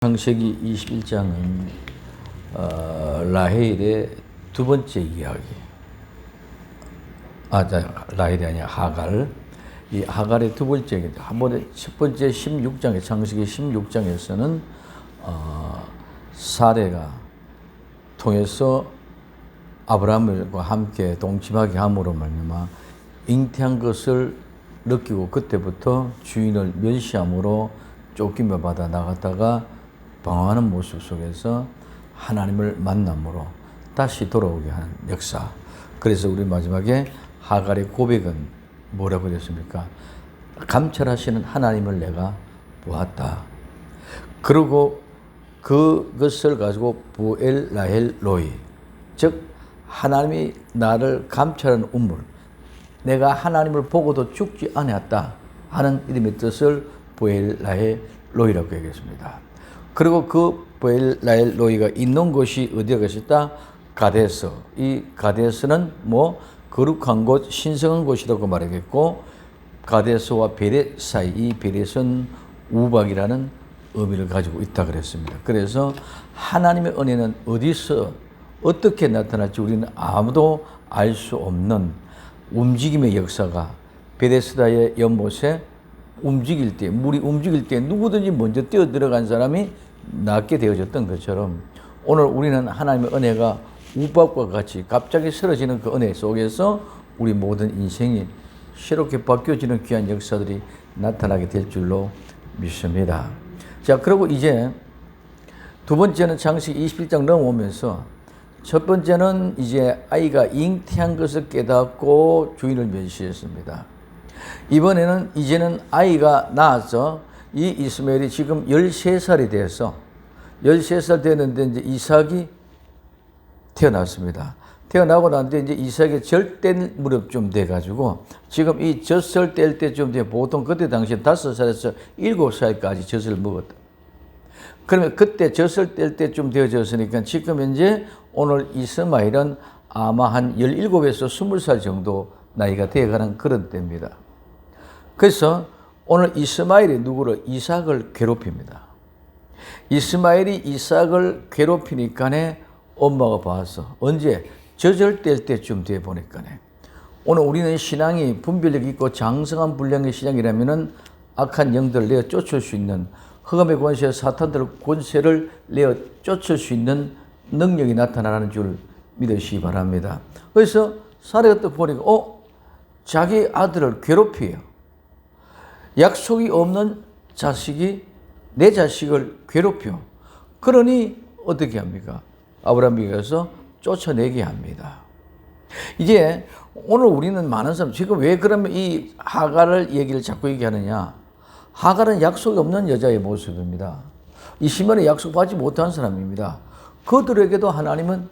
창세기 21장은 라헬의 두 번째 이야기. 라헬이 아니라 하갈. 이 하갈의 두 번째 이야기. 한 번에 첫 번째 16장에 창세기 16장에서는 사레가 통해서 아브라함과 함께 동침하게 함으로 말미암아 잉태한 것을 느끼고 그때부터 주인을 멸시함으로 쫓김을 받아 나갔다가 방황하는 모습 속에서 하나님을 만남으로 다시 돌아오게 하는 역사. 그래서 우리 마지막에 하갈의 고백은 뭐라고 그랬습니까? 감찰하시는 하나님을 내가 보았다. 그리고 그것을 가지고 부엘 라헬 로이, 즉 하나님이 나를 감찰하는 우물, 내가 하나님을 보고도 죽지 않았다 하는 이름의 뜻을 부엘 라헬 로이라고 얘기했습니다. 그리고 그 부엘 라헬 로이가 있는 곳이 어디가 있었다? 가데스. 이 가데스는 거룩한 곳, 신성한 곳이라고 말하겠고, 가데스와 베렛 사이, 이 베렛은 우박이라는 의미를 가지고 있다 그랬습니다. 그래서 하나님의 은혜는 어디서 어떻게 나타날지 우리는 아무도 알 수 없는 움직임의 역사가 베데스다의 연못에 움직일 때, 물이 움직일 때 누구든지 먼저 뛰어 들어간 사람이 낫게 되어졌던 것처럼 오늘 우리는 하나님의 은혜가 우박과 같이 갑자기 쓰러지는 그 은혜 속에서 우리 모든 인생이 새롭게 바뀌어지는 귀한 역사들이 나타나게 될 줄로 믿습니다. 자, 그리고 이제 두 번째는 창세기 21장 넘어오면서 첫 번째는 이제 아이가 잉태한 것을 깨닫고 주인을 멸시했습니다. 이번에는 이제는 아이가 낳아서 이 이스마엘이 지금 13살이 돼서 13살 되는데 이제 이삭이 태어났습니다. 태어나고 났는데 이제 이삭이 절대 무렵쯤 돼가지고 지금 이 젖을 뗄 때쯤 돼 보통 그때 당시에 5살에서 7살까지 젖을 먹었다. 그러면 그때 젖을 뗄 때쯤 되어졌으니까 지금 현재 오늘 이스마엘은 아마 한 17에서 20살 정도 나이가 되어가는 그런 때입니다. 그래서 오늘 이스마엘이 누구를? 이삭을 괴롭힙니다. 이스마엘이 이삭을 괴롭히니까네 엄마가 봐서 언제? 젖을 뗄 때쯤 돼 보니까네. 오늘 우리는 신앙이 분별력 있고 장성한 분량의 신앙이라면은 악한 영들을 내어 쫓을 수 있는, 흑암의 권세, 사탄들 권세를 내어 쫓을 수 있는 능력이 나타나는 줄 믿으시기 바랍니다. 그래서 사례가 또 보니까 자기 아들을 괴롭혀요. 약속이 없는 자식이 내 자식을 괴롭혀. 그러니 어떻게 합니까? 아브라함이 가서 쫓아내게 합니다. 이제 오늘 우리는 많은 사람, 지금 왜 그러면 이 하갈을 얘기를 자꾸 얘기하느냐? 하갈은 약속이 없는 여자의 모습입니다. 이 시면에 약속받지 못한 사람입니다. 그들에게도 하나님은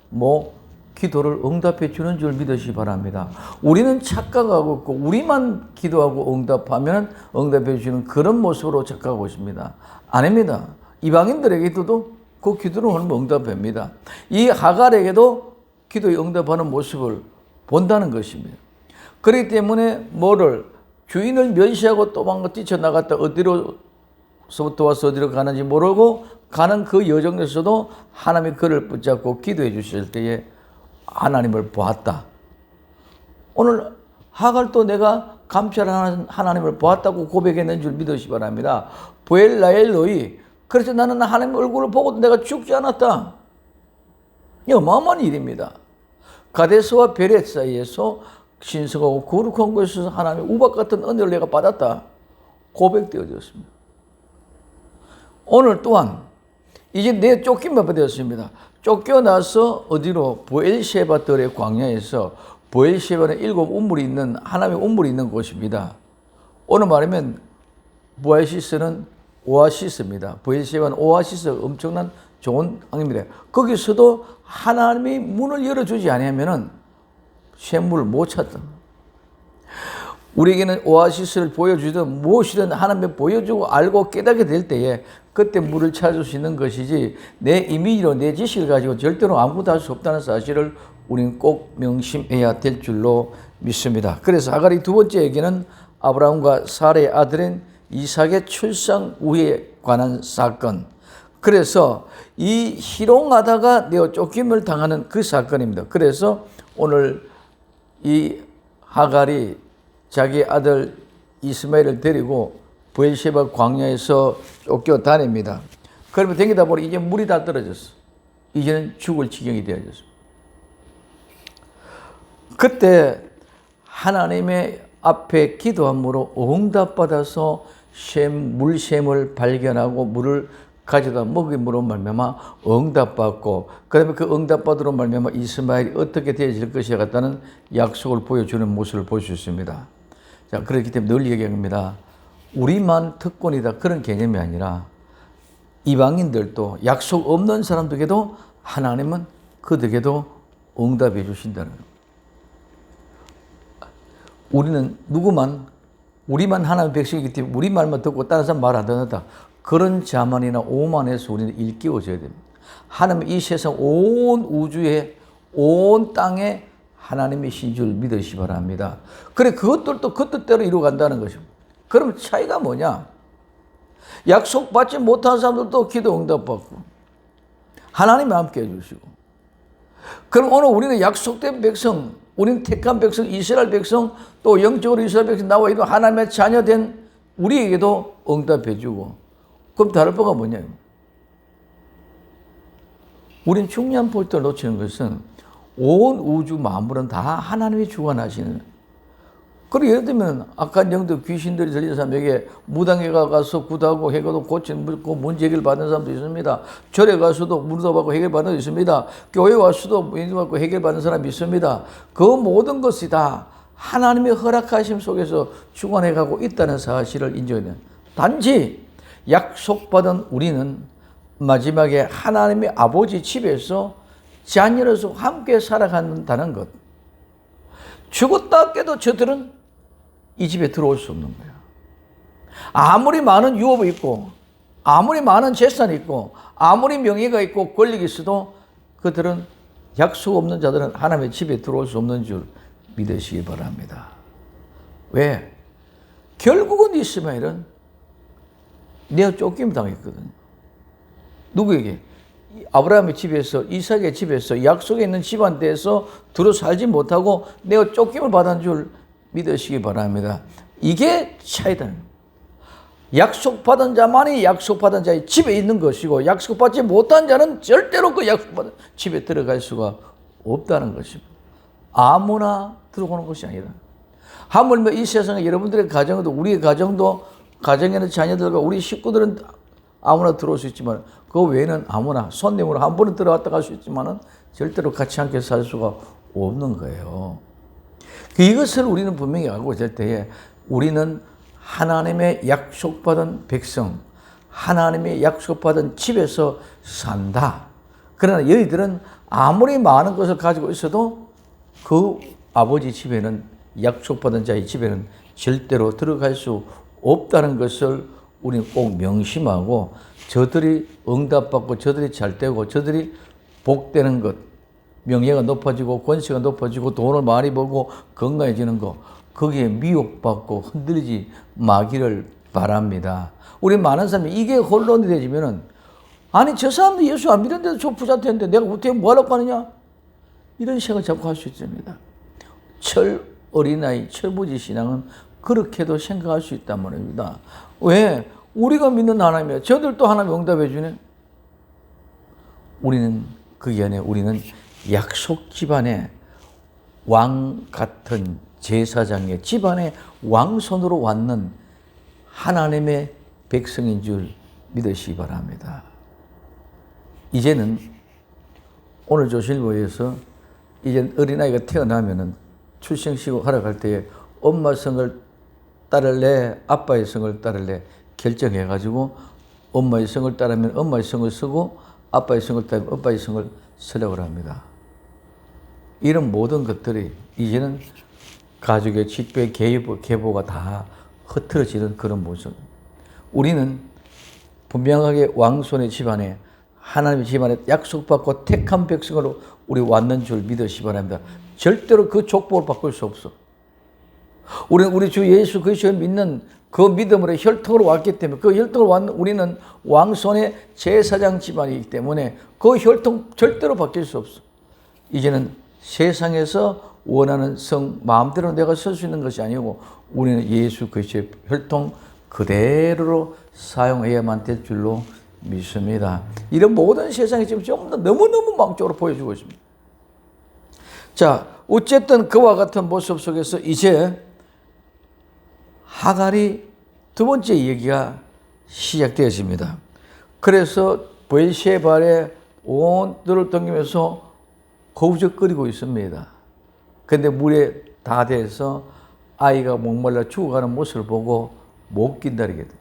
기도를 응답해 주는 줄 믿으시기 바랍니다. 우리는 착각하고 있고 우리만 기도하고 응답하면 응답해 주는 그런 모습으로 착각하고 있습니다. 아닙니다. 이방인들에게도 그 기도를 하면 응답합니다. 이 하갈에게도 기도에 응답하는 모습을 본다는 것입니다. 그렇기 때문에 주인을 멸시하고 도망가 뛰쳐나갔다 어디로서부터 와서 어디로 가는지 모르고 가는 그 여정에서도 하나님이 그를 붙잡고 기도해 주실 때에 하나님을 보았다. 오늘 하갈도 내가 감찰하는 하나님을 보았다고 고백했는 줄 믿으시기 바랍니다. 부엘 라헬 로이, 그래서 나는 하나님 얼굴을 보고도 내가 죽지 않았다. 이 어마어마한 일입니다. 가데스와 베렛 사이에서 신성하고 거룩한 곳에서 하나님의 우박 같은 은혜를 내가 받았다. 고백되어졌습니다. 오늘 또한 이제 내 쫓김을 받았습니다. 쫓겨나서 어디로? 부엘셰바 들의 광야에서, 부엘셰바는 7 우물이 있는, 하나님의 우물이 있는 곳입니다. 오늘 말하면 부엘시스는 오아시스입니다. 부엘셰바는 오아시스, 엄청난 좋은 땅입니다. 거기서도 하나님이 문을 열어주지 않으면 샘물을 못 찾던, 우리에게는 오아시스를 보여주든 무엇이든 하나님이 보여주고 알고 깨닫게 될 때에 그때 물을 찾을 수 있는 것이지 내 이미지로 내 지식을 가지고 절대로 아무것도 할 수 없다는 사실을 우리는 꼭 명심해야 될 줄로 믿습니다. 그래서 하갈의 두 번째 얘기는 아브라함과 사라의 아들인 이삭의 출산 후에 관한 사건, 그래서 이 희롱하다가 내어 쫓김을 당하는 그 사건입니다. 그래서 오늘 이 하갈이 자기 아들 이스마엘을 데리고 브엘셰바 광야에서 쫓겨다닙니다. 그러면 댕기다 보니 이제 물이 다 떨어졌어. 이제는 죽을 지경이 되어졌어. 그때 하나님의 앞에 기도함으로 응답받아서 물샘을 발견하고 물을 가져다 먹임으로 말미암아 응답받고, 그다음에 그 응답받으로 말미암아 이스마엘이 어떻게 되어질 것이야 같다는 약속을 보여주는 모습을 볼 수 있습니다. 자, 그렇기 때문에 늘 얘기합니다. 우리만 특권이다 그런 개념이 아니라 이방인들도 약속 없는 사람들에게도 하나님은 그들에게도 응답해 주신다는 거예요. 우리는 우리만 하나님의 백성이기 때문에 우리 말만 듣고 다른 사람 말 안 듣는다. 그런 자만이나 오만에서 우리는 일깨워져야 됩니다. 하나님 이 세상 온 우주에 온 땅에 하나님의 신 줄 믿으시 바랍니다. 그래 그것들도 그 뜻대로 이루어간다는 것이죠. 그럼 차이가 뭐냐? 약속받지 못한 사람들도 기도 응답받고 하나님이 함께 해주시고, 그럼 오늘 우리는 약속된 백성, 우리는 택한 백성, 이스라엘 백성, 또 영적으로 이스라엘 백성 나와 있는 하나님의 자녀된 우리에게도 응답해주고, 그럼 다를 바가 뭐냐? 우린 중요한 포인트를 놓치는 것은 온 우주 만물은 다 하나님이 주관하시는. 그리고 예를 들면 악한 영들, 귀신들이 들린 사람에게 무당에 가서 구다고 해가도 고치고 문제 해결 받는 사람도 있습니다. 절에 가서도 문도받고 해결 받는 사람도 있습니다. 교회 와서도 문도받고 해결 받는 사람이 있습니다. 그 모든 것이 다 하나님의 허락하심 속에서 주관해가고 있다는 사실을 인정해야 돼요. 단지 약속받은 우리는 마지막에 하나님의 아버지 집에서 자녀로서 함께 살아간다는 것. 죽었다 깨도 저들은 이 집에 들어올 수 없는 거야. 아무리 많은 유업이 있고, 아무리 많은 재산이 있고, 아무리 명예가 있고 권력이 있어도 그들은 약속 없는 자들은 하나님의 집에 들어올 수 없는 줄 믿으시기 바랍니다. 왜? 결국은 이스마엘은 내가 쫓김 당했거든. 누구에게? 아브라함의 집에서, 이삭의 집에서, 약속에 있는 집안대에서 들어 살지 못하고 내가 쫓김을 받은 줄 믿으시기 바랍니다. 이게 차이다. 약속받은 자만이 약속받은 자의 집에 있는 것이고, 약속받지 못한 자는 절대로 그 약속받은 집에 들어갈 수가 없다는 것입니다. 아무나 들어오는 것이 아니다. 하물며 이 세상에 여러분들의 가정도, 우리의 가정도, 가정에는 자녀들과 우리 식구들은 아무나 들어올 수 있지만 그 외에는 아무나 손님으로 한 번은 들어왔다 갈 수 있지만 절대로 같이 함께 살 수가 없는 거예요. 이것을 우리는 분명히 알고 있을 때에 우리는 하나님의 약속받은 백성, 하나님의 약속받은 집에서 산다. 그러나 너희들은 아무리 많은 것을 가지고 있어도 그 아버지 집에는, 약속받은 자의 집에는 절대로 들어갈 수 없다는 것을 우리는 꼭 명심하고, 저들이 응답받고 저들이 잘되고 저들이 복되는 것, 명예가 높아지고 권세가 높아지고 돈을 많이 벌고 건강해지는 것, 거기에 미혹받고 흔들리지 마기를 바랍니다. 우리 많은 사람이 이게 혼론이 되지면은, 아니 저 사람도 예수 안 믿는데도 저 부자 되는데 내가 어떻게 뭐하려고 하느냐, 이런 생각을 자꾸 할 수 있습니다. 어린아이 철부지 신앙은 그렇게도 생각할 수 있단 말입니다. 왜? 우리가 믿는 하나님이야. 저들도 하나님 응답해 주네. 우리는 그게 아니에요. 우리는 약속 집안의 왕 같은 제사장의 집안의 왕손으로 왔는 하나님의 백성인 줄 믿으시기 바랍니다. 이제는 오늘 조실보에서 이제 어린아이가 태어나면은 출생시키고 하러 갈 때에 엄마 성을 따를래 아빠의 성을 따를래 결정해가지고 엄마의 성을 따르면 엄마의 성을 쓰고 아빠의 성을 따르면 아빠의 성을 쓰려고 합니다. 이런 모든 것들이 이제는 가족의 직배 계보가 다 흐트러지는 그런 모습. 우리는 분명하게 왕손의 집안에, 하나님의 집안에 약속받고 택한 백성으로 우리 왔는 줄 믿으시기 바랍니다. 절대로 그 족복을 바꿀 수 없어. 우리는 우리 주 예수 그리스도를 믿는 그 믿음으로 혈통으로 왔기 때문에 그 혈통으로 왔는 우리는 왕손의 제사장 집안이기 때문에 그 혈통 절대로 바뀔 수 없어. 이제는 세상에서 원하는 성 마음대로 내가 설 수 있는 것이 아니고 우리는 예수 그리스도의 혈통 그대로 사용해야만 될 줄로 믿습니다. 이런 모든 세상이 지금 전부 다 너무너무 망적으로 보여주고 있습니다. 자, 어쨌든 그와 같은 모습 속에서 이제 하갈이 두 번째 얘기가 시작되었습니다. 그래서 브엘셰바의 온 뜰을 던기면서 거우적거리고 있습니다. 그런데 물에 다 돼서 아이가 목말라 죽어가는 모습을 보고 못 기다리게 됩니다.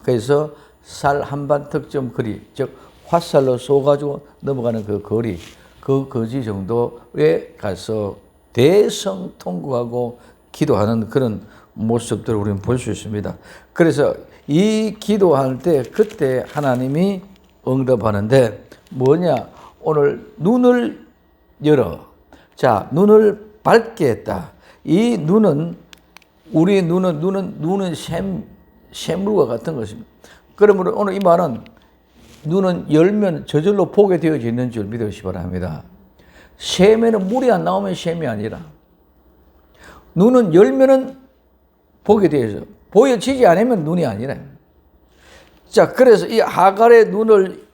그래서 살 한반 특점 거리, 즉 화살로 쏘가지고 넘어가는 그 거리, 그 거지 정도에 가서 대성통곡하고 기도하는 그런 모습들을 우리는 볼 수 있습니다. 그래서 이 기도할 때 그때 하나님이 응답하는데 뭐냐? 오늘 눈을 열어. 자, 눈을 밝게 했다. 이 눈은 우리 눈은 샘물과 같은 것입니다. 그러므로 오늘 이 말은 눈은 열면 저절로 보게 되어져 있는 줄 믿으시기 바랍니다. 샘에는 물이 안 나오면 샘이 아니라 눈은 열면은 보게 되어져. 보여지지 않으면 눈이 아니라. 자, 그래서 이 하갈의 눈을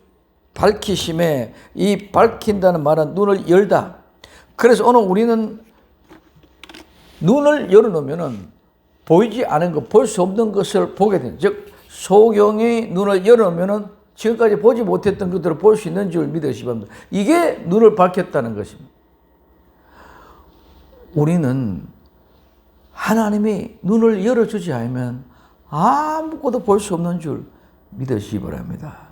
밝히심에 이 밝힌다는 말은 눈을 열다. 그래서 오늘 우리는 눈을 열어놓으면은 보이지 않은 것, 볼 수 없는 것을 보게 됩니다. 즉, 소경이 눈을 열어놓으면은 지금까지 보지 못했던 것들을 볼 수 있는 줄 믿으시기 바랍니다. 이게 눈을 밝혔다는 것입니다. 우리는 하나님이 눈을 열어주지 않으면 아무것도 볼 수 없는 줄 믿으시기 바랍니다.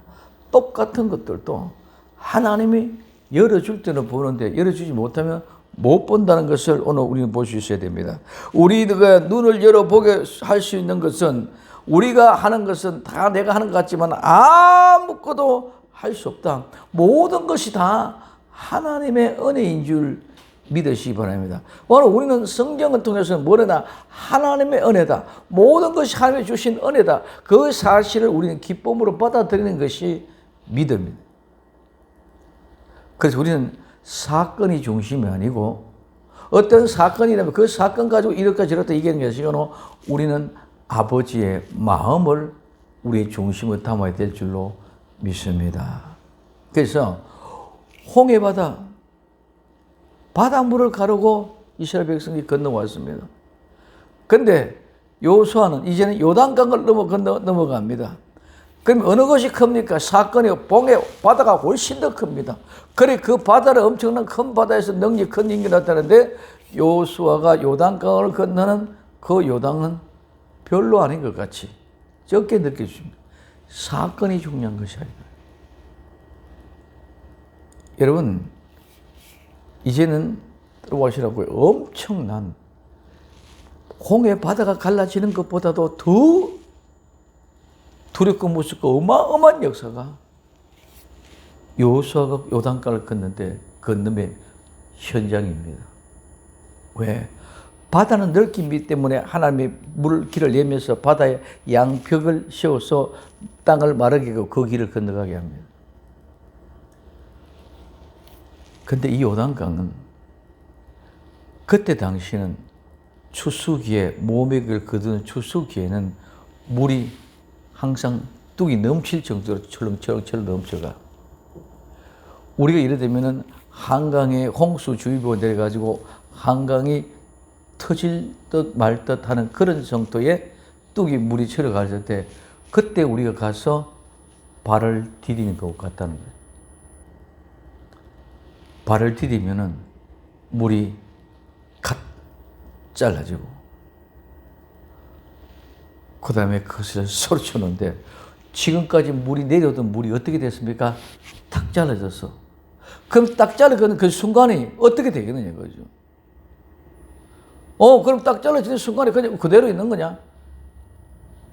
똑같은 것들도 하나님이 열어줄 때는 보는데 열어주지 못하면 못 본다는 것을 오늘 우리는 볼 수 있어야 됩니다. 우리가 눈을 열어보게 할 수 있는 것은 우리가 하는 것은 다 내가 하는 것 같지만 아무것도 할 수 없다. 모든 것이 다 하나님의 은혜인 줄 믿으시기 바랍니다. 오늘 우리는 성경을 통해서 뭐래나 하나님의 은혜다. 모든 것이 하나님이 주신 은혜다. 그 사실을 우리는 기쁨으로 받아들이는 것이 믿음입니다. 그래서 우리는 사건이 중심이 아니고 어떤 사건이라면 그 사건 가지고 이렇다 저렇다 얘기하는 것이 아니고 우리는 아버지의 마음을 우리의 중심을 담아야 될 줄로 믿습니다. 그래서 홍해바다 바닷물을 가르고 이스라엘 백성이 건너왔습니다. 그런데 여호수아는 이제는 요단강을 넘어갑니다. 그럼 어느 것이 큽니까? 사건이 봉해 바다가 훨씬 더 큽니다. 그래 그 바다를 엄청난 큰 바다에서 큰 인기 나타나는데 여호수아가 요단강을 건너는 그 요단은 별로 아닌 것 같이 적게 느껴집니다. 사건이 중요한 것이 아니라. 여러분 이제는 들어보시라고요. 엄청난 홍해 바다가 갈라지는 것보다도 더 두렵고 무섭고 어마어마한 역사가 여호수아가 요단강을 건너의 현장입니다. 왜? 바다는 넓기 때문에 하나님이 물길을 내면서 바다에 양벽을 세워서 땅을 마르게 하고 그 길을 건너가게 합니다. 그런데 이 요단강은 그때 당시에는 추수기에 모맥을 거두는 추수기에는 물이 항상 뚝이 넘칠 정도로 철렁철렁 넘쳐가. 우리가 이래 되면은 한강에 홍수주의보가 내려가지고 한강이 터질 듯 말 듯 하는 그런 정도의 뚝이 물이 철어갈 때 그때 우리가 가서 발을 디디는 것 같다는 거예요. 발을 디디면은 물이 갓 잘라지고 그 다음에 그것을 소리쳤는데 지금까지 물이 내려오던 물이 어떻게 됐습니까? 탁 잘라졌어. 그럼 딱 잘라지는 그 순간이 어떻게 되겠느냐 거죠. 그럼 딱 잘라지는 순간에 그냥 그대로 있는 거냐?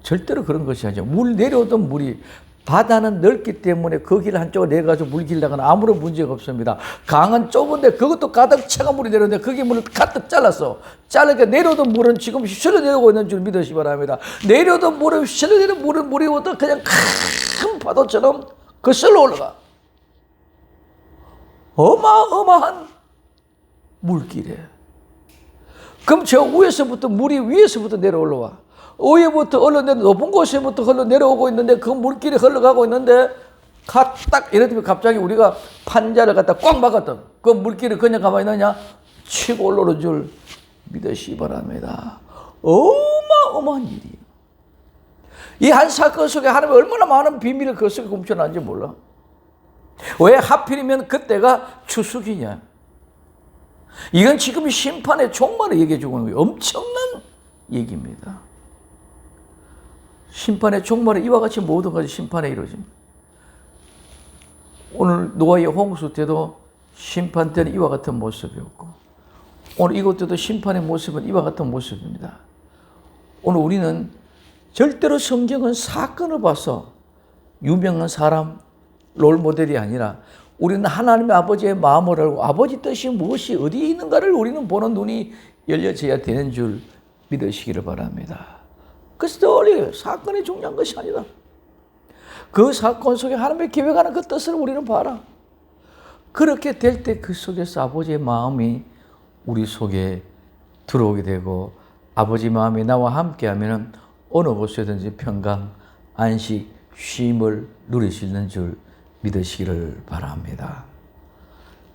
절대로 그런 것이 아니죠. 물 내려오던 물이 바다는 넓기 때문에 거기를 한쪽으로 내려가서 물 길러가는 아무런 문제가 없습니다. 강은 좁은데 그것도 가득 차가 물이 내려오는데 거기 물을 가득 잘랐어. 자르니까 내려오던 물은 지금 휘슬러 내려오고 있는 줄 믿으시기 바랍니다. 내려오던 물은 휘슬러 내려오는 물은 물이 오다 그냥 큰 파도처럼 거슬러 올라가. 어마어마한 물길에. 그럼 저 위에서부터 물이 위에서부터 내려 올라와. 위에부터 흘러내려 높은 곳에부터 흘러내려오고 있는데 그 물길이 흘러가고 있는데 딱 예를 들면 갑자기 우리가 판자를 갖다 꽉 막았던 그 물길이 그냥 가만히 있느냐? 치고 올라오는 줄 믿으시기 바랍니다. 어마어마한 일이에요. 이 한 사건 속에 하나님이 얼마나 많은 비밀을 그 속에 감춰놨는지 몰라. 왜 하필이면 그때가 추수기냐? 이건 지금 심판의 종말을 얘기해 주고 있는 거예요. 엄청난 얘기입니다. 심판의 종말에 이와 같이 모든 것이 심판에 이루어집니다. 오늘 노아의 홍수 때도 심판 때는 이와 같은 모습이었고 오늘 이것 때도 심판의 모습은 이와 같은 모습입니다. 오늘 우리는 절대로 성경은 사건을 봐서 유명한 사람, 롤모델이 아니라 우리는 하나님의 아버지의 마음을 알고 아버지 뜻이 무엇이 어디에 있는가를 우리는 보는 눈이 열려져야 되는 줄 믿으시기를 바랍니다. 그래서 사건이 중요한 것이 아니다. 그 사건 속에 하나님의 계획하는 그 뜻을 우리는 봐라. 그렇게 될 때 그 속에서 아버지의 마음이 우리 속에 들어오게 되고 아버지 마음이 나와 함께하면 어느 곳에든지 평강, 안식, 쉼을 누릴 수 있는 줄 믿으시기를 바랍니다.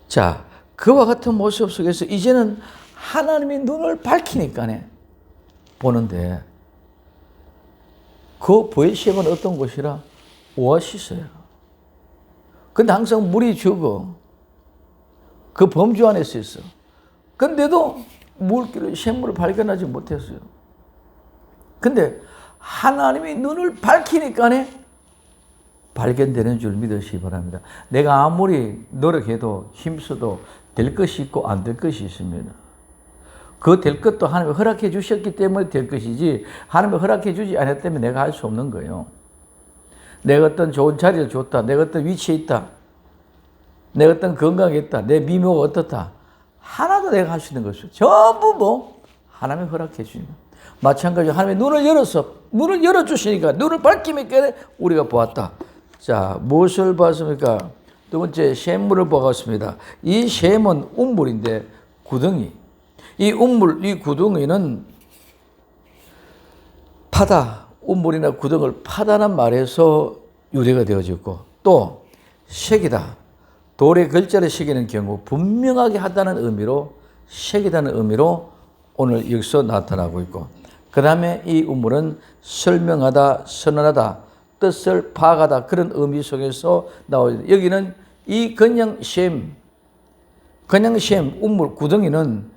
자, 그와 같은 모습 속에서 이제는 하나님이 눈을 밝히니까네 보는데 그 보에시엠은 어떤 곳이라? 오아시스예요. 근데 항상 물이 적어. 그 범주 안에 있어. 근데도 물길을, 샘물을 발견하지 못했어요. 근데 하나님이 눈을 밝히니까네 발견되는 줄 믿으시기 바랍니다. 내가 아무리 노력해도 힘써도 될 것이 있고 안 될 것이 있습니다. 그 될 것도 하나님이 허락해 주셨기 때문에 될 것이지 하나님이 허락해 주지 않았다면 내가 할 수 없는 거예요. 내가 어떤 좋은 자리를 줬다. 내가 어떤 위치에 있다. 내가 어떤 건강에 있다. 내 미모가 어떻다. 하나도 내가 할 수 있는 것이죠. 전부 하나님이 허락해 주시는 거예요. 마찬가지로 하나님이 눈을 열어주시니까 눈을 밝히니까 우리가 보았다. 자, 무엇을 봤습니까? 두 번째, 샘물을 보았습니다. 이 샘은 운물인데 구덩이. 이 운물, 이 구덩이는 파다, 운물이나 구덩이를 파다는 말에서 유래가 되어졌고 또 색이다. 돌에 글자를 새기는 경우 분명하게 하다는 의미로 색이다는 의미로 오늘 여기서 나타나고 있고 그 다음에 이 운물은 설명하다, 선언하다, 뜻을 파악하다 그런 의미 속에서 나오죠. 여기는 이 그냥 샘, 운물, 구덩이는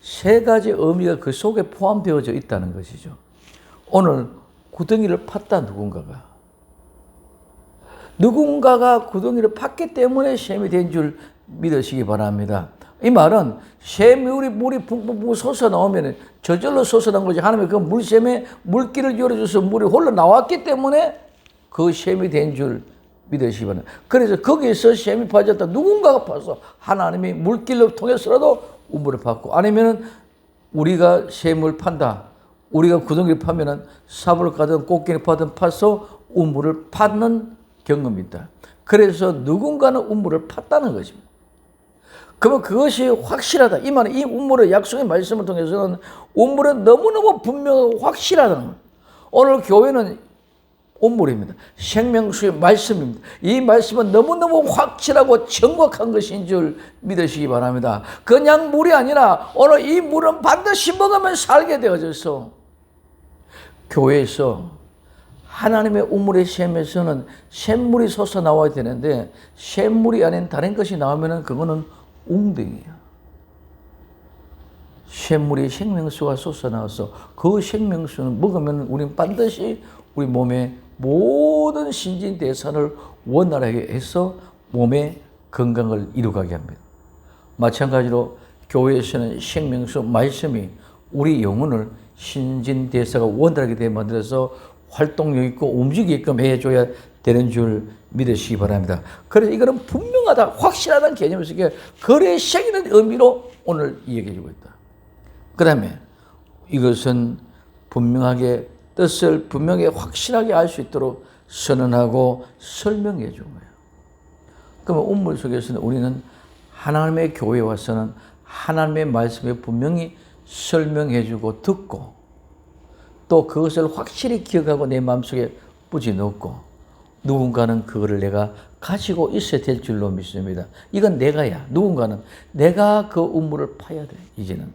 세 가지 의미가 그 속에 포함되어져 있다는 것이죠. 오늘 구덩이를 팠다 누군가가 구덩이를 팠기 때문에 샘이 된 줄 믿으시기 바랍니다. 이 말은 샘물이 물이 붕붕붕 솟아나오면 저절로 솟아난 거지. 하나님이 그 물샘에 물길을 열어줘서 물이 홀로 나왔기 때문에 그 샘이 된 줄 믿으시기 바랍니다. 그래서 거기에서 샘이 빠졌다. 누군가가 파서 하나님이 물길을 통해서라도 우물을 팠고 아니면은 우리가 샘을 판다. 우리가 구덩이를 파면은 삽을 가든 꽃게를 파든 파서 우물을 팠는 경험이 있다. 그래서 누군가는 우물을 팠다는 것입니다. 그러면 그것이 확실하다. 이 말은 이 우물의 약속의 말씀을 통해서는 우물은 너무너무 분명하고 확실하다는 거예요. 오늘 교회는 우물입니다. 생명수의 말씀입니다. 이 말씀은 너무너무 확실하고 정확한 것인 줄 믿으시기 바랍니다. 그냥 물이 아니라 오늘 이 물은 반드시 먹으면 살게 되어져서 교회에서 하나님의 우물의 샘에서는 샘물이 솟아 나와야 되는데 샘물이 아닌 다른 것이 나오면 그거는 웅덩이야. 샘물이 생명수가 솟아나와서 그 생명수는 먹으면 우리는 반드시 우리 몸에 모든 신진대사를 원활하게 해서 몸의 건강을 이루가게 합니다. 마찬가지로 교회에서는 생명수 말씀이 우리 영혼을 신진대사가 원활하게 만들어서 활동력 있고 움직이게끔 해줘야 되는 줄 믿으시기 바랍니다. 그래서 이거는 분명하다, 확실하다는 개념에서 거래의 시작이라는 의미로 오늘 이야기해주고 있다. 그 다음에 이것은 분명하게 뜻을 분명히 확실하게 알 수 있도록 선언하고 설명해 준 거예요. 그러면 운물 속에서는 우리는 하나님의 교회에 와서는 하나님의 말씀을 분명히 설명해 주고 듣고 또 그것을 확실히 기억하고 내 마음속에 뿌리 넣고 누군가는 그거를 내가 가지고 있어야 될 줄로 믿습니다. 이건 내가야. 누군가는 내가 그 운물을 파야 돼. 이제는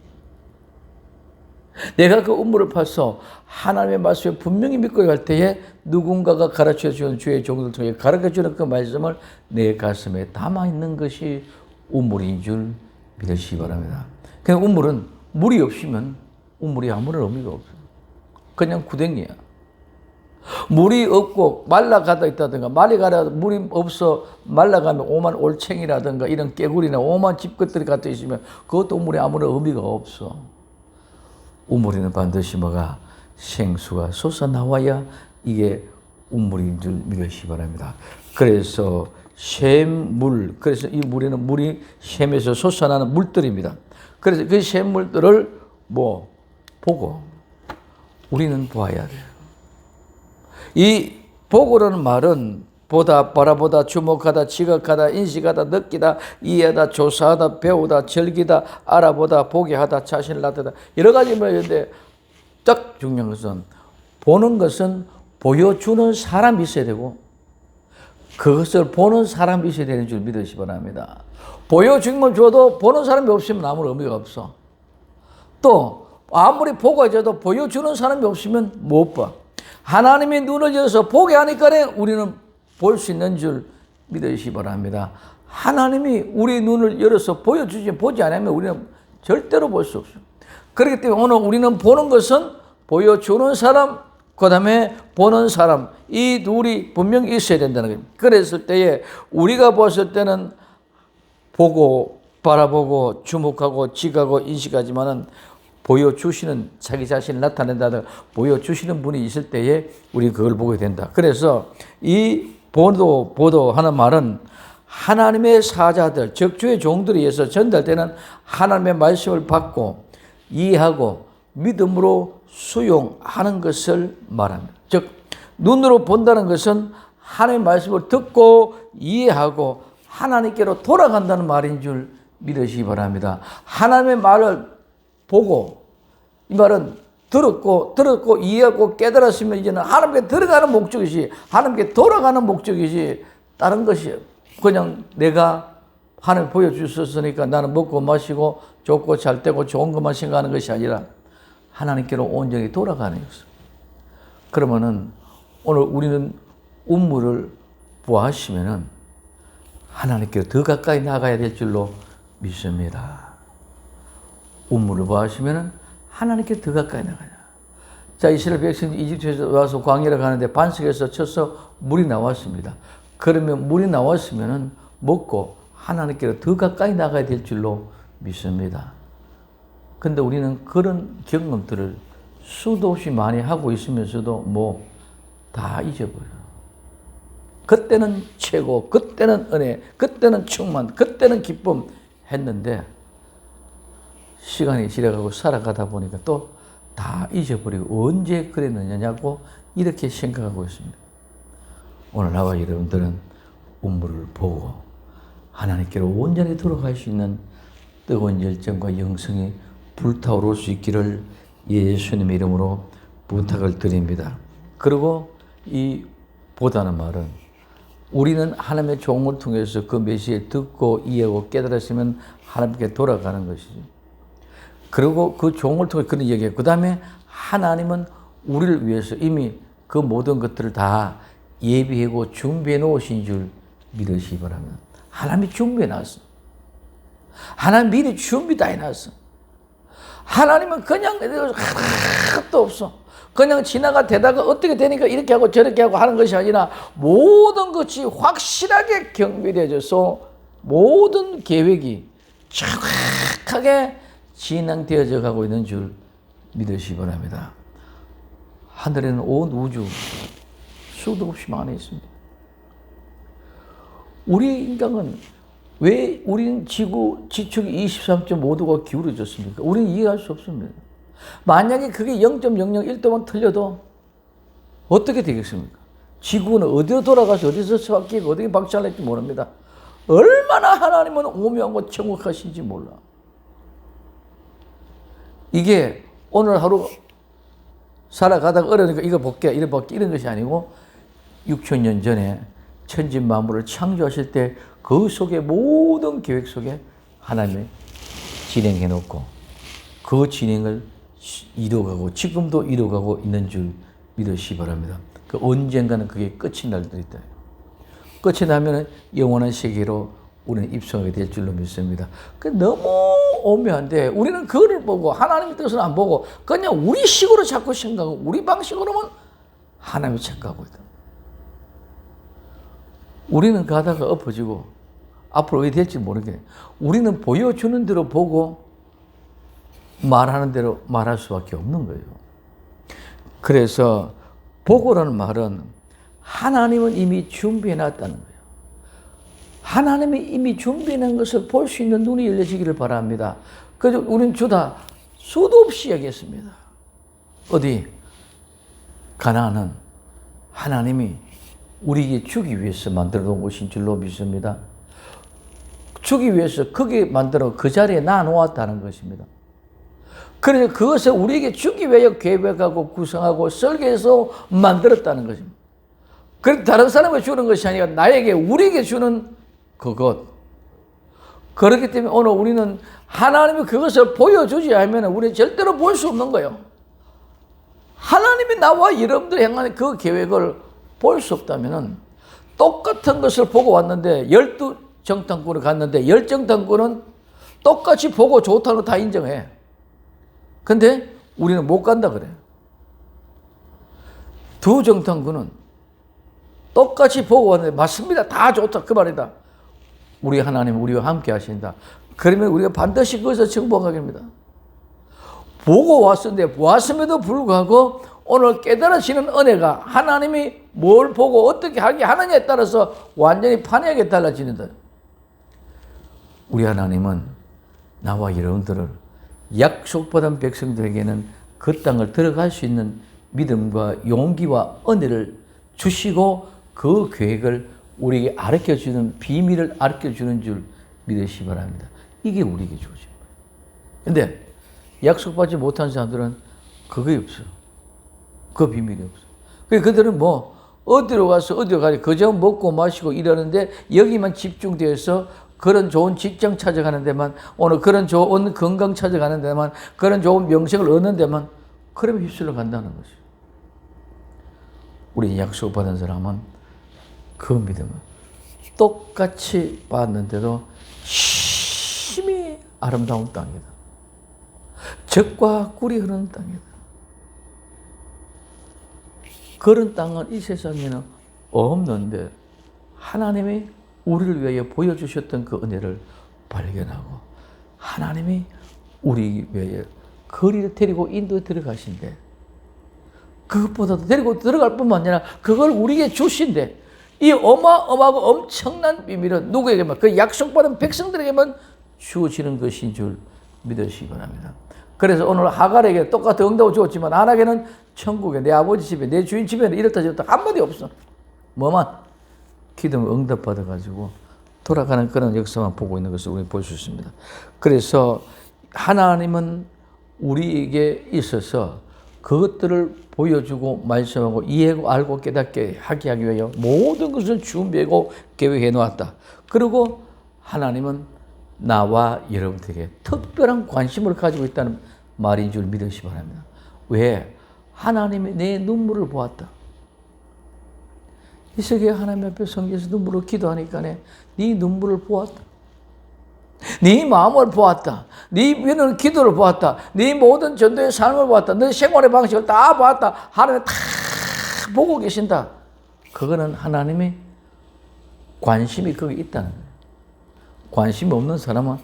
내가 그 운물을 파서 하나님의 말씀을 분명히 믿고 갈 때에 누군가가 가르쳐주는 주의 종들 통해 가르쳐주는 그 말씀을 내 가슴에 담아있는 것이 운물인 줄 믿으시기 바랍니다. 그냥 운물은 물이 없으면 운물이 아무런 의미가 없어요. 그냥 구덩이야. 물이 없고 말라가다 있다든가 말라가다 물이 없어 말라가면 오만 올챙이라든가 이런 깨구리나 오만 집것들이 갖다 있으면 그것도 운물에 아무런 의미가 없어. 우물에는 반드시 뭐가 생수가 솟아나와야 이게 운물인 줄 믿으시기 바랍니다. 그래서 샘물, 그래서 이 물에는 물이 샘에서 솟아나는 물들입니다. 그래서 그 샘물들을 보고 우리는 보아야 돼요. 이 보고라는 말은 보다, 바라보다, 주목하다, 지각하다, 인식하다, 느끼다, 이해하다, 조사하다, 배우다, 즐기다, 알아보다, 보게 하다, 자신을 나타다 여러 가지 말인데 딱 중요한 것은 보는 것은 보여주는 사람이 있어야 되고 그것을 보는 사람이 있어야 되는 줄 믿으시기 바랍니다. 보여준 걸 줘도 보는 사람이 없으면 아무런 의미가 없어. 또 아무리 보고 해도 보여주는 사람이 없으면 못 봐. 하나님이 눈을 열어서 보게 하니까 우리는 볼 수 있는 줄 믿으시기 바랍니다. 하나님이 우리 눈을 열어서 보지 않으면 우리는 절대로 볼 수 없어요. 그렇기 때문에 오늘 우리는 보는 것은 보여주는 사람, 그 다음에 보는 사람, 이 둘이 분명히 있어야 된다는 거예요. 그랬을 때에 우리가 봤을 때는 보고, 바라보고, 주목하고, 지각하고, 인식하지만은 보여주시는 자기 자신을 나타낸다든 보여주시는 분이 있을 때에 우리 그걸 보게 된다. 그래서 이 보도하는 말은 하나님의 사자들, 즉 주의 종들에 의해서 전달되는 하나님의 말씀을 받고 이해하고 믿음으로 수용하는 것을 말합니다. 즉 눈으로 본다는 것은 하나님의 말씀을 듣고 이해하고 하나님께로 돌아간다는 말인 줄 믿으시기 바랍니다. 하나님의 말을 보고 이 말은 들었고 이해하고 깨달았으면 이제는 하나님께 들어가는 목적이지 하나님께 돌아가는 목적이지 다른 것이 그냥 내가 하나님 보여주셨으니까 나는 먹고 마시고 좋고 잘 되고 좋은 것만 생각하는 것이 아니라 하나님께로 온전히 돌아가는 것입니다. 그러면은 오늘 우리는 운물을 보아하시면은 하나님께로 더 가까이 나가야 될 줄로 믿습니다. 운물을 보아하시면은 하나님께 더 가까이 나가냐. 자, 이스라엘 백성이 이집트에서 와서 광야를 가는데 반석에서 쳐서 물이 나왔습니다. 그러면 물이 나왔으면은 먹고 하나님께로 더 가까이 나가야 될 줄로 믿습니다. 근데 우리는 그런 경험들을 수도 없이 많이 하고 있으면서도 다 잊어버려요. 그때는 최고, 그때는 은혜, 그때는 충만, 그때는 기쁨 했는데 시간이 지나가고 살아가다 보니까 또 다 잊어버리고 언제 그랬느냐고 이렇게 생각하고 있습니다. 오늘 나와 여러분들은 운물을 보고 하나님께로 온전히 돌아갈 수 있는 뜨거운 열정과 영성이 불타오를 수 있기를 예수님의 이름으로 부탁을 드립니다. 그리고 이 보다는 말은 우리는 하나님의 종을 통해서 그 메시지를 듣고 이해하고 깨달았으면 하나님께 돌아가는 것이죠. 그리고 그 종을 통해 그런 얘기해요. 그 다음에 하나님은 우리를 위해서 이미 그 모든 것들을 다 예비하고 준비해 놓으신 줄 믿으시기 바랍니다. 하나님이 준비해 놨어. 하나님 미리 준비 다 해놨어. 하나님은 그냥 하나도 없어. 그냥 지나가 대다가 어떻게 되니까 이렇게 하고 저렇게 하고 하는 것이 아니라 모든 것이 확실하게 경비되어져서 모든 계획이 정확하게 진행되어져 가고 있는 줄 믿으시기 바랍니다. 하늘에는 온 우주 수도 없이 많이 있습니다. 우리 인간은 왜 우리는 지구 지축이 23.5도가 기울어졌습니까? 우리는 이해할 수 없습니다. 만약에 그게 0.001도만 틀려도 어떻게 되겠습니까? 지구는 어디로 돌아가서 어디서 바뀌고 어떻게 박살날지 모릅니다. 얼마나 하나님은 오묘하고 정확하신지 몰라. 이게 오늘 하루 살아가다가 어려우니까 이거 볼게 이런 것이 아니고 6,000년 전에 천지만물을 창조하실 때 그 속에 모든 계획 속에 하나님이 진행해 놓고 그 진행을 이루어가고 지금도 이루어가고 있는 줄 믿으시기 바랍니다. 그 언젠가는 그게 끝이 날 때도 있다. 끝이 나면 영원한 세계로 우리는 입성하게 될 줄로 믿습니다. 그 너무 오묘한데 우리는 그거를 보고 하나님의 뜻을 안 보고 그냥 우리 식으로 자꾸 생각하고 우리 방식으로만 하나님을 생각하고 있다. 우리는 가다가 엎어지고 앞으로 어떻게 될지 모르겠네. 우리는 보여주는 대로 보고 말하는 대로 말할 수밖에 없는 거예요. 그래서 보고라는 말은 하나님은 이미 준비해 놨다는 거예요. 하나님이 이미 준비해 놓은 것을 볼 수 있는 눈이 열려지기를 바랍니다. 그래서 우리는 주다 수도 없이 얘기했습니다. 어디? 가나안은 하나님이 우리에게 주기 위해서 만들어 놓은 곳인 줄로 믿습니다. 주기 위해서 거기 만들어 그 자리에 놔놓았다는 것입니다. 그래서 그것을 우리에게 주기 위해 계획하고 구성하고 설계해서 만들었다는 것입니다. 그래서 다른 사람에게 주는 것이 아니라 나에게 우리에게 주는 그것. 그렇기 때문에 오늘 우리는 하나님이 그것을 보여주지 않으면 우리는 절대로 볼 수 없는 거예요. 하나님이 나와 여러분들 향한 그 계획을 볼 수 없다면 똑같은 것을 보고 왔는데 12정탐꾼을 갔는데 10정탐꾼은 똑같이 보고 좋다는 거 다 인정해. 근데 우리는 못 간다 그래. 2정탐꾼은 똑같이 보고 왔는데 맞습니다. 다 좋다. 그 말이다. 우리 하나님 우리와 함께 하신다. 그러면 우리가 반드시 그것을 정복하게 됩니다. 보고 왔었는데 왔음에도 불구하고 오늘 깨달으시는 은혜가 하나님이 뭘 보고 어떻게 하게 하느냐에 따라서 완전히 판이하게 달라지는다. 우리 하나님은 나와 여러분들을 약속받은 백성들에게는 그 땅을 들어갈 수 있는 믿음과 용기와 은혜를 주시고 그 계획을 우리에게 가르쳐주는 비밀을 가르쳐주는 줄 믿으시기 바랍니다. 이게 우리에게 주어진 거예요. 근데 약속받지 못한 사람들은 그게 없어. 그 비밀이 없어. 그래서 그들은 뭐 어디로 가서 어디로 가서 그저 먹고 마시고 이러는데 여기만 집중되어서 그런 좋은 직장 찾아가는 데만 오늘 그런 좋은 건강 찾아가는 데만 그런 좋은 명색을 얻는 데만 그러면 휩쓸려 간다는 거죠. 우리 약속받은 사람은 그 믿음을 똑같이 받는데도 심히 아름다운 땅이다. 젖과 꿀이 흐르는 땅이다. 그런 땅은 이 세상에는 없는데 하나님이 우리를 위하여 보여주셨던 그 은혜를 발견하고 하나님이 우리 위하여 거리를 데리고 인도에 들어가신대. 그것보다도 데리고 들어갈 뿐만 아니라 그걸 우리에게 주신대. 이 어마어마하고 엄청난 비밀은 누구에게만 그 약속받은 백성들에게만 주어지는 것인 줄 믿으시기 바랍니다. 그래서 오늘 하갈에게 똑같은 응답을 주었지만 하나에게는 천국에 내 아버지 집에 내 주인 집에는 이렇다 저렇다 한마디 없어. 뭐만 기도를 응답받아가지고 돌아가는 그런 역사만 보고 있는 것을 우리 볼 수 있습니다. 그래서 하나님은 우리에게 있어서 그것들을 보여주고 말씀하고 이해하고 알고 깨닫게 하기 위하여 모든 것을 준비하고 계획해 놓았다. 그리고 하나님은 나와 여러분들에게 특별한 관심을 가지고 있다는 말인 줄 믿으시기 바랍니다. 왜? 하나님이 내 눈물을 보았다. 이 세계 하나님 앞에 성경에서 눈물로 기도하니까 네 눈물을 보았다. 네 마음을 보았다. 네 믿는 기도를 보았다. 네 모든 전도의 삶을 보았다. 네 생활의 방식을 다 보았다. 하나님 다 보고 계신다. 그거는 하나님의 관심이 거기 있다는 거예요. 관심 없는 사람은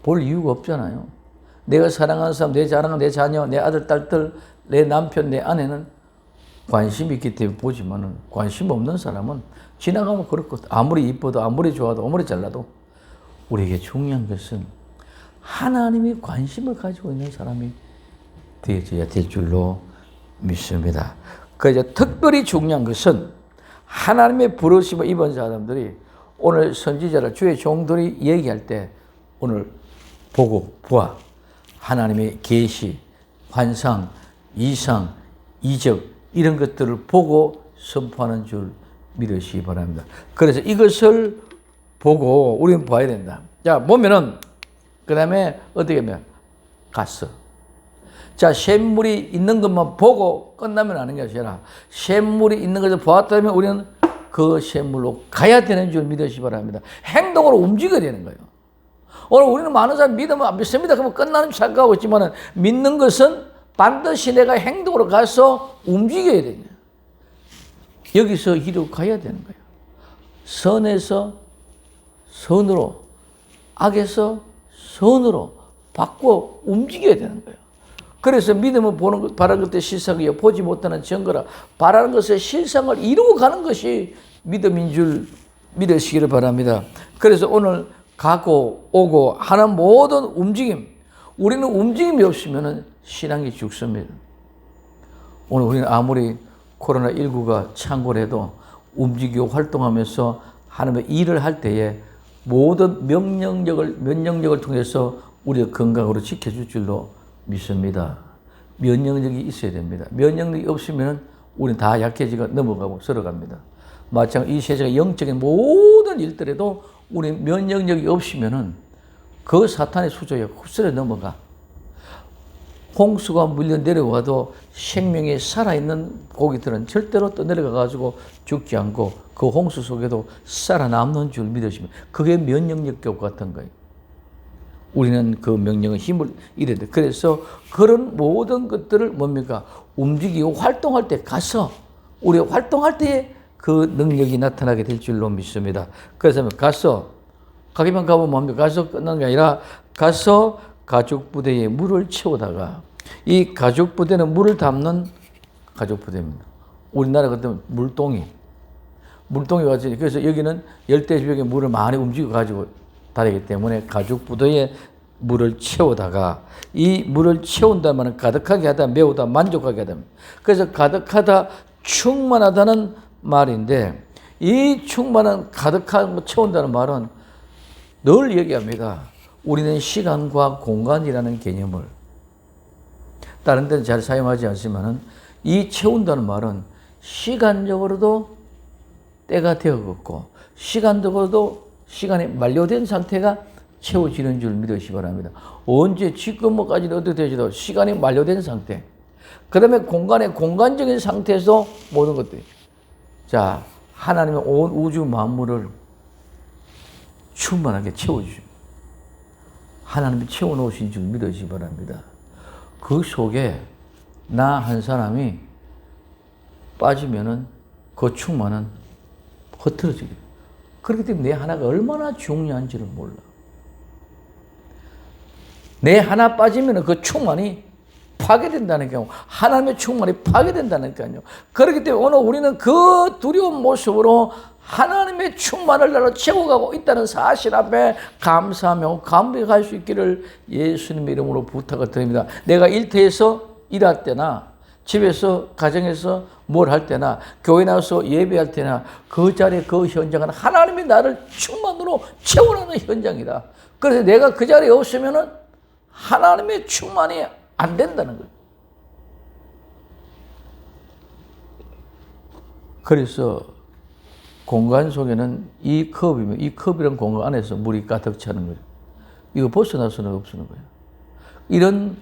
볼 이유가 없잖아요. 내가 사랑하는 사람, 내 자랑하는 내 자녀, 내 아들, 딸들, 내 남편, 내 아내는 관심이 있기 때문에 보지만은 관심 없는 사람은 지나가면 그렇고 아무리 이뻐도 아무리 좋아도 아무리 잘나도 우리에게 중요한 것은 하나님이 관심을 가지고 있는 사람이 되어져야 될 줄로 믿습니다. 그래서 특별히 중요한 것은 하나님의 부르심을 입은 사람들이 오늘 선지자를 주의 종들이 얘기할 때 오늘 보고 보아 하나님의 계시, 환상, 이상, 이적 이런 것들을 보고 선포하는 줄 믿으시기 바랍니다. 그래서 이것을 보고 우리는 봐야 된다. 자, 보면은 그 다음에 어떻게 하면 갔어. 자, 샘물이 있는 것만 보고 끝나면 아는 게 아니라 샘물이 있는 것을 보았다면 우리는 그 샘물로 가야 되는 줄 믿으시기 바랍니다. 행동으로 움직여야 되는 거예요. 오늘 우리는 많은 사람 믿으면 안 믿습니다. 그러면 끝나는 줄 생각하고 있지만 믿는 것은 반드시 내가 행동으로 가서 움직여야 되는 거예요. 여기서 이리로 가야 되는 거예요. 선에서 선으로, 악에서 선으로 바꿔 움직여야 되는 거예요. 그래서 믿음은 보는 것, 바라는 것의 실상이요 보지 못하는 증거라. 바라는 것의 실상을 이루고 가는 것이 믿음인 줄 믿으시기를 바랍니다. 그래서 오늘 가고 오고 하는 모든 움직임, 우리는 움직임이 없으면 신앙이 죽습니다. 오늘 우리는 아무리 코로나19가 창궐해도 움직이고 활동하면서 하나님의 일을 할 때에 모든 면역력을 통해서 우리가 건강으로 지켜줄 줄로 믿습니다. 면역력이 있어야 됩니다. 면역력이 없으면 우리는 다 약해지고 넘어가고 썰어갑니다. 마찬가지로 이 세상의 영적인 모든 일들에도 우리 면역력이 없으면 그 사탄의 수조에 휩쓸려 넘어가. 홍수가 물려 내려와도 생명이 살아있는 고기들은 절대로 떠내려가가지고 죽지 않고 그 홍수 속에도 살아남는 줄 믿으시면 그게 면역력 교육 같은 거예요. 우리는 그 명령의 힘을 잃어야 돼. 그래서 그런 모든 것들을 뭡니까? 움직이고 활동할 때 가서 우리가 활동할 때에 그 능력이 나타나게 될 줄로 믿습니다. 그래서 가서 가기만 가면 뭡니까? 가서 끝나는 게 아니라 가서 가죽 부대에 물을 채우다가 이 가죽 부대는 물을 담는 가죽 부대입니다. 우리나라 같은 물동이 가지고 그래서 여기는 열대 지역에 물을 많이 움직여 가지고 다니기 때문에 가죽 부대에 물을 채우다가 이 물을 채운다면 가득하게 하다, 메우다, 만족하게 하다. 그래서 가득하다, 충만하다는 말인데 이 충만한 가득한 채운다는 말은 늘 얘기합니다. 우리는 시간과 공간이라는 개념을 다른 데는 잘 사용하지 않지만은 이 채운다는 말은 시간적으로도 때가 되었고 시간적으로도 시간이 만료된 상태가 채워지는 줄 믿으시기 바랍니다. 언제 지금까지는 어떻게 되지도 시간이 만료된 상태. 그 다음에 공간적인 상태에서 모든 것들이. 자, 하나님의 온 우주 만물을 충만하게 채워주십니다. 하나님이 채워놓으신 줄 믿으시기 바랍니다. 그 속에 나 한 사람이 빠지면은 그 충만은 흐트러지게. 그렇기 때문에 내 하나가 얼마나 중요한지를 몰라. 내 하나 빠지면은 그 충만이 파괴된다는 경우, 하나님의 충만이 파괴된다니까요. 그렇기 때문에 오늘 우리는 그 두려운 모습으로 하나님의 충만을 나로 채워가고 있다는 사실 앞에 감사하며 감격할 수 있기를 예수님의 이름으로 부탁을 드립니다. 내가 일터에서 일할 때나 집에서 가정에서 뭘 할 때나 교회 나와서 예배할 때나 그 자리에 그 현장은 하나님이 나를 충만으로 채워나는 현장이다. 그래서 내가 그 자리에 없으면은 하나님의 충만이 안 된다는 거예요. 그래서 공간 속에는 이 컵이면 이 컵이란 공간 안에서 물이 가득 차는 거예요. 이거 벗어나서는 없는 거예요. 이런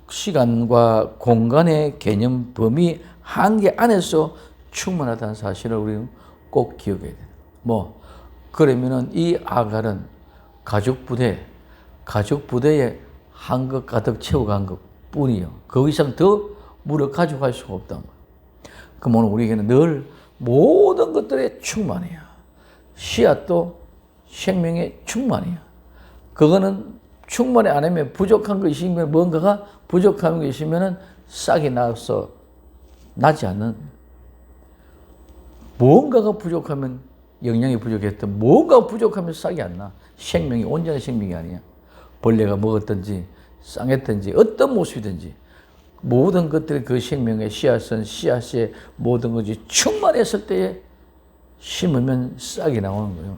시간과 공간의 개념 범위 한계 안에서 충만하다는 사실을 우리는 꼭 기억해야 돼요. 그러면은 이 아갈은 가죽 부대에 한 것 가득 채워간 것 뿐이요. 그 이상 더 물을 가져갈 수가 없단 말이에요. 그럼 오늘 우리에게는 늘 모든 것들에 충만해요. 씨앗도 생명의 충만이에요. 그거는 충만이 안 하면 부족한 것이 있으면 뭔가가 부족한 것이 있으면 싹이 나서 나지 않는 무언가가 부족하면 영양이 부족했던 뭐가 부족하면 싹이 안 나. 생명이 온전한 생명이 아니야. 벌레가 먹었든지 쌍했든지 어떤 모습이든지 모든 것들이 그 생명의 씨앗의 모든 것이 충만했을 때에 심으면 싹이 나오는 거예요.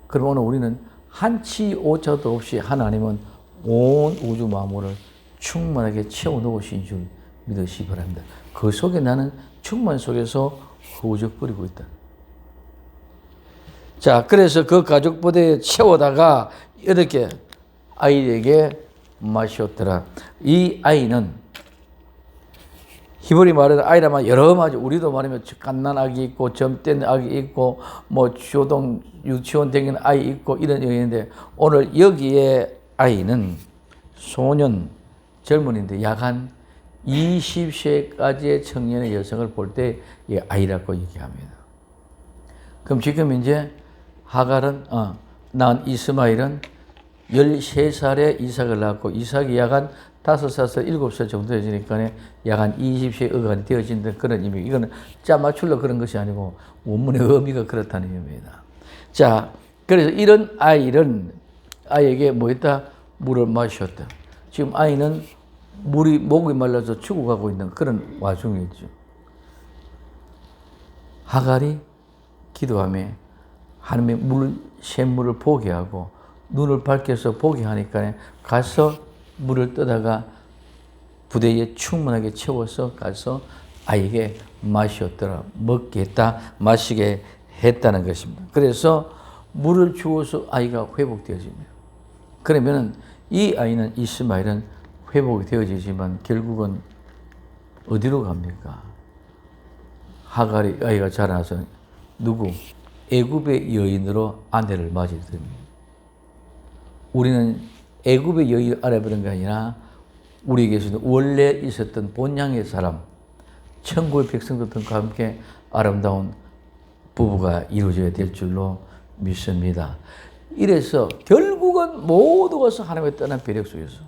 그럼 오늘 우리는 한치 오차도 없이 하나님은 온 우주 만물을 충만하게 채워놓으신 줄 믿으시기 바랍니다. 그 속에 나는 충만 속에서 허우적거리고 있다. 자, 그래서 그 가죽 부대에 채워다가 이렇게 아이에게 마셨더라. 이 아이는 히브리 말에는 아이라면 여러 가지, 우리도 말하면 갓난 아기 있고 점된 아기 있고 뭐 유치원 다니는 아이 있고 이런 의미인데, 오늘 여기에 아이는 소년 젊은이인데 약 한 20세까지의 청년의 여성을 볼 때 이 아이라고 얘기합니다. 그럼 지금 이제 하갈은 낳은 이스마엘은 13살에 이삭을 낳고, 이삭이 약 한 5살에서 7살 정도 되니까 약 한 20세 어간이 되어진다는 그런 의미. 이거는 짜 맞추려 그런 것이 아니고 원문의 의미가 그렇다는 의미입니다. 자, 그래서 이런 아이에게 뭐 했다? 물을 마셨다. 지금 아이는 목이 말라서 죽어가고 있는 그런 와중이죠. 하갈이 기도하며 하나님의 샘물을 보게 하고 눈을 밝혀서 보게 하니까 가서 물을 떠다가 부대에 충분하게 채워서 가서 아이에게 마셨더라. 먹게 했다, 마시게 했다는 것입니다. 그래서 물을 주어서 아이가 회복되어집니다. 그러면은 이 아이는, 이스마엘은 회복이 되어지지만 결국은 어디로 갑니까? 하갈이 아이가 자라서 애굽의 여인으로 아내를 맞이게 됩니다. 우리는 애굽의 여인을 알아보는 게 아니라 우리에게서는 원래 있었던 본향의 사람, 천국의 백성들과 함께 아름다운 부부가 이루어져야 될 줄로 믿습니다. 이래서 결국은 모두가 하나님의 떠난 배력 속에서,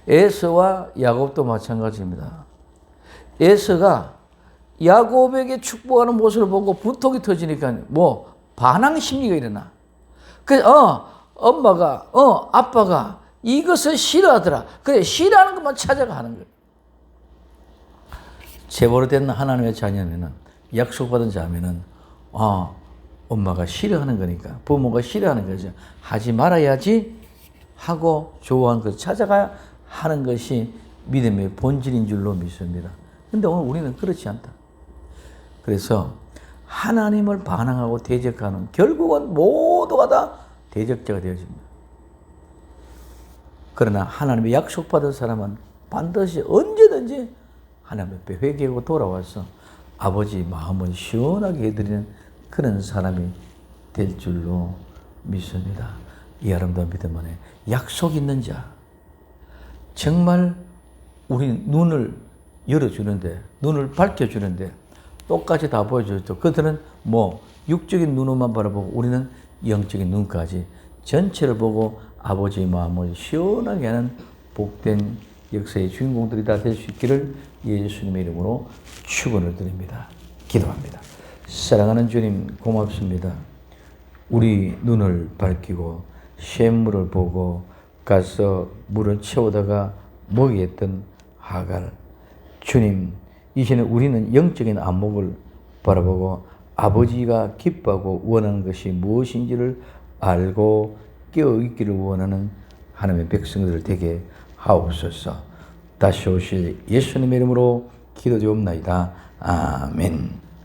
에서와 야곱도 마찬가지입니다. 에서가 야곱에게 축복하는 모습을 보고 분통이 터지니까 반항 심리가 일어나. 그래서 엄마가 아빠가 이것을 싫어하더라. 그래, 싫어하는 것만 찾아가는 거예요. 제대로 된 하나님의 자녀면은, 약속받은 자면은 엄마가 싫어하는 거니까, 부모가 싫어하는 거죠. 하지 말아야지 하고 좋아하는 것을 찾아가야 하는 것이 믿음의 본질인 줄로 믿습니다. 근데 오늘 우리는 그렇지 않다. 그래서 하나님을 반항하고 대적하는, 결국은 모두가 다 대적자가 되어집니다. 그러나 하나님의 약속받은 사람은 반드시 언제든지 하나님 앞에 회개하고 돌아와서 아버지 마음을 시원하게 해드리는 그런 사람이 될 줄로 믿습니다. 이 아름다운 믿음 안에 약속 있는 자, 정말 우리 눈을 열어주는데, 눈을 밝혀주는데 똑같이 다 보여줘도 그들은 육적인 눈으로만 바라보고 우리는 영적인 눈까지 전체를 보고 아버지의 마음을 시원하게 하는 복된 역사의 주인공들이 다 될 수 있기를 예수님의 이름으로 축원을 드립니다. 기도합니다. 사랑하는 주님, 고맙습니다. 우리 눈을 밝히고 샘물을 보고 가서 물을 채우다가 먹이했던 하갈. 주님, 이제는 우리는 영적인 안목을 바라보고 아버지가 기뻐하고 원하는 것이 무엇인지를 알고 깨어있기를 원하는 하나님의 백성들 되게 하옵소서. 다시 오실 예수님의 이름으로 기도드리옵나이다. 아멘.